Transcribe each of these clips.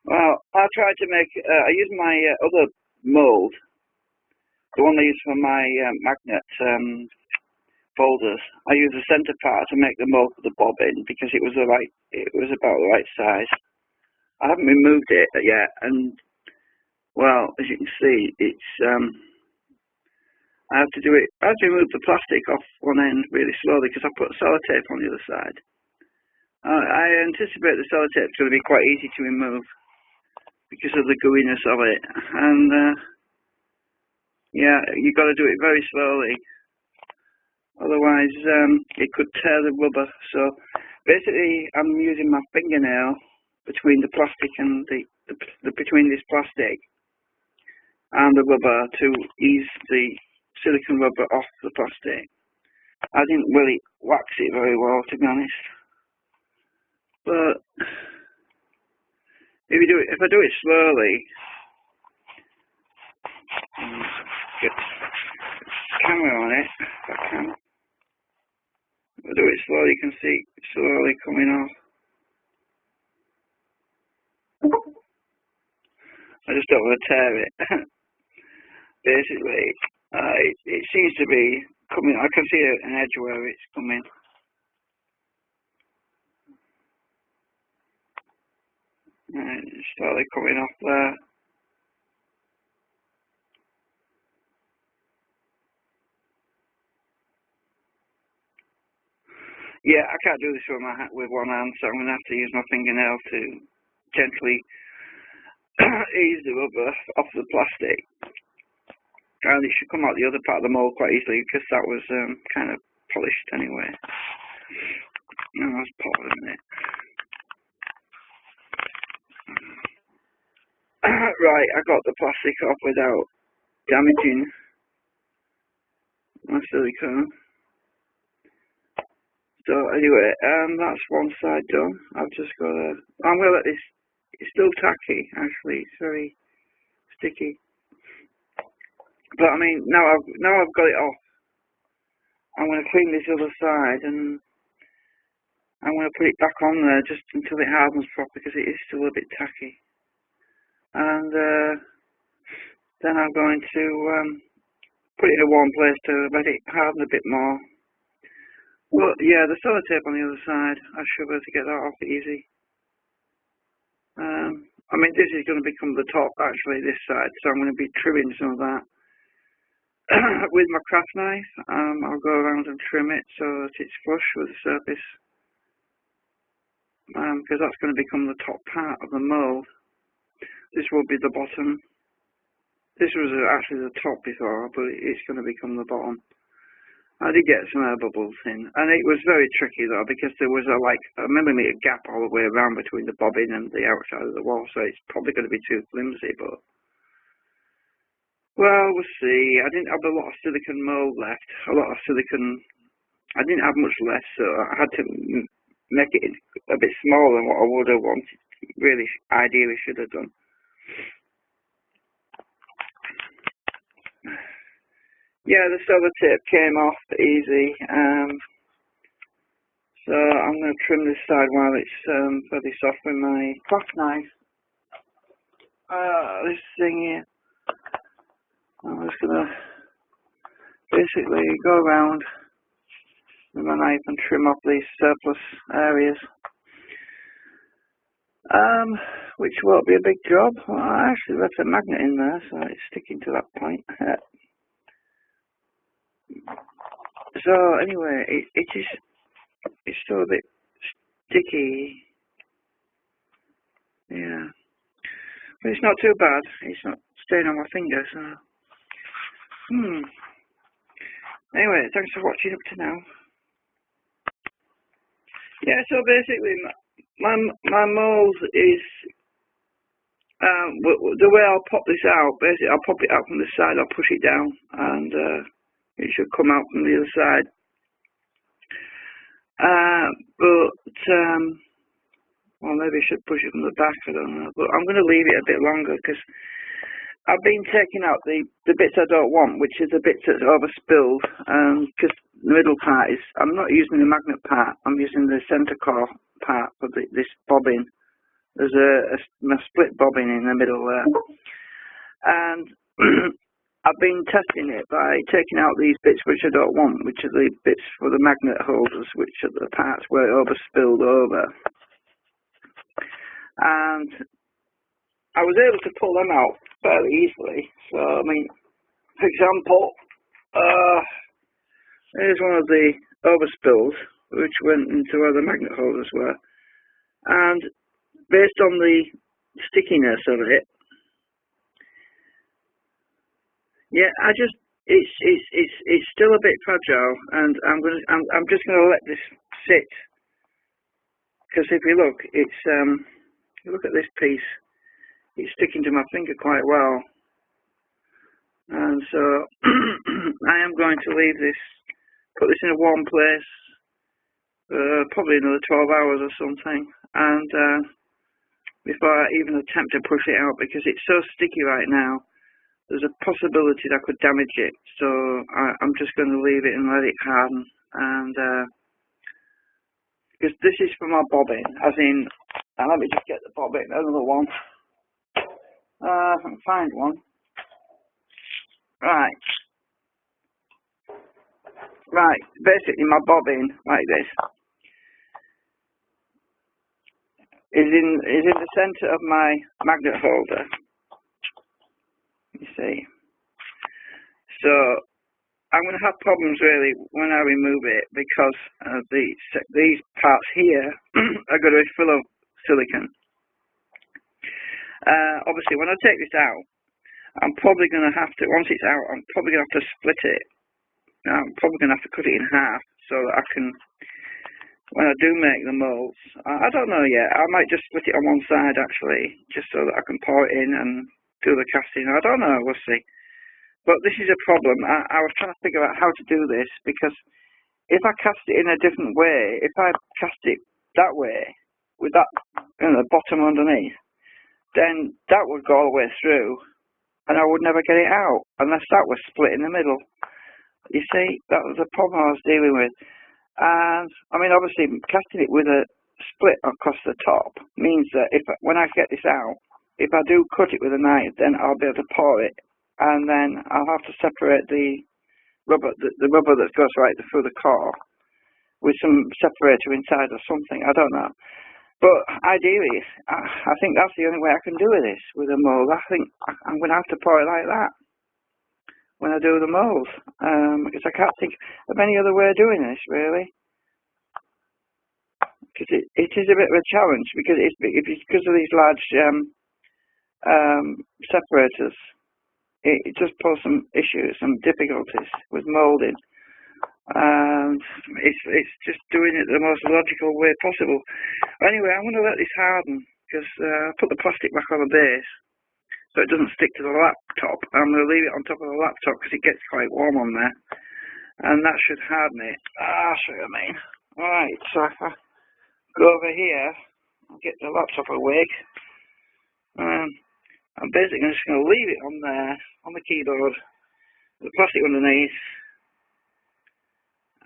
Well, I tried to make, I used my other mould, the one I use for my magnet folders. I used the centre part to make the mould for the bobbin because it was about the right size. I haven't removed it yet, and well, as you can see, it's I have to remove the plastic off one end really slowly because I put sellotape on the other side. I anticipate the sellotape is going to be quite easy to remove because of the gooiness of it, and yeah, you've got to do it very slowly, otherwise it could tear the rubber. So basically, I'm using my fingernail between the plastic and between this plastic and the rubber to ease the silicone rubber off the plastic. I didn't really wax it very well, to be honest, but if I do it slowly, get the camera on it, if I can. If I do it slowly, you can see it slowly coming off. I just don't want to tear it. Basically, it seems to be coming. I can see an edge where it's coming. And it's slowly coming off there. Yeah, I can't do this with one hand, so I'm going to have to use my fingernail to gently ease the rubber off the plastic. And it should come out the other part of the mould quite easily because that was kind of polished anyway. No, I was polishing it. Right, I got the plastic off without damaging my silicone. So anyway, that's one side done. I'm gonna let this. It's still tacky, actually. It's very sticky. But I mean, now I've got it off. I'm gonna clean this other side and I'm gonna put it back on there just until it hardens properly because it is still a bit tacky. And then I'm going to put it in a warm place to let it harden a bit more. Well, yeah, the sellotape on the other side, I should be able to get that off easy. I mean, this is going to become the top, actually, this side, so I'm going to be trimming some of that. With my craft knife, I'll go around and trim it so that it's flush with the surface. Because that's going to become the top part of the mould. This will be the bottom. This was actually the top before, but it's going to become the bottom. I did get some air bubbles in, and it was very tricky though because there was a millimetre gap all the way around between the bobbin and the outside of the wall, so it's probably going to be too flimsy, but well, we'll see. I didn't have a lot of silicone mould left, I didn't have much left, so I had to make it a bit smaller than what I would have wanted, really ideally should have done. Yeah, the sellotape came off easy, so I'm going to trim this side while it's fairly soft with my craft knife. This thing here, I'm just going to basically go around with my knife and trim off these surplus areas, which won't be a big job. Well, I actually left a magnet in there, so it's sticking to that point. So anyway, it's still a bit sticky, yeah, but it's not too bad. It's not staying on my finger, so anyway, thanks for watching up to now. Yeah, so basically my mould is the way I'll pop this out. Basically, I'll pop it out from the side. I'll push it down and it should come out from the other side. Well, maybe I should push it from the back, I don't know. But I'm going to leave it a bit longer because I've been taking out the bits I don't want, which is the bits that's overspilled. Because the middle part is, I'm not using the magnet part, I'm using the centre core part for this bobbin, There's a split bobbin in the middle there, and I've been testing it by taking out these bits which I don't want, which are the bits for the magnet holders, which are the parts where it overspilled over. And I was able to pull them out fairly easily. So, I mean, for example, here's one of the overspills, which went into where the magnet holders were. And based on the stickiness of it, yeah, it's still a bit fragile, and I'm just gonna let this sit, because if you look, it's you look at this piece, it's sticking to my finger quite well, and so I am going to leave this, put this in a warm place, probably another 12 hours or something, and before I even attempt to push it out, because it's so sticky right now. There's a possibility that I could damage it, so I'm just going to leave it and let it harden. And because this is for my bobbin, as in, let me just get the bobbin, another one. I can find one. Right. Basically, my bobbin, like this, is in the centre of my magnet holder. You see, so I'm going to have problems really when I remove it, because these parts here are going to be full of silicone. Obviously, when I take this out, I'm probably going to have to, once it's out, I'm probably going to have to split it. I'm probably going to have to cut it in half so that I can, when I do make the moulds, I don't know yet, I might just split it on one side actually, just so that I can pour it in and do the casting. I don't know, we'll see. But this is a problem. I was trying to figure out how to do this, because if I cast it in a different way, if I cast it that way, with that, the bottom underneath, then that would go all the way through, and I would never get it out, unless that was split in the middle. You see, that was the problem I was dealing with. And, I mean, obviously, casting it with a split across the top means that when I get this out, if I do cut it with a knife, then I'll be able to pour it, and then I'll have to separate the rubber that goes right through the core with some separator inside or something. I don't know. But ideally, I think that's the only way I can do this with a mould. I think I'm going to have to pour it like that when I do the mould, because I can't think of any other way of doing this, really. Because it is a bit of a challenge, because because of these large separators, it just poses some issues, some difficulties with moulding, and it's just doing it the most logical way possible. Anyway, I'm going to let this harden, because I put the plastic back on the base so it doesn't stick to the laptop. I'm going to leave it on top of the laptop because it gets quite warm on there, and that should harden it. I'll show you what I mean. Alright, so if I go over here, I'll get the laptop awake. I'm basically just going to leave it on there, on the keyboard, the plastic underneath,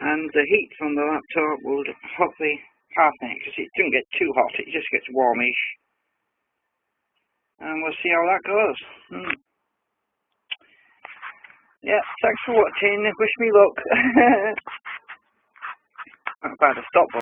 and the heat from the laptop will hopefully harden it, because it doesn't get too hot, it just gets warmish. And we'll see how that goes. Yeah, thanks for watching, wish me luck. I've got to stop.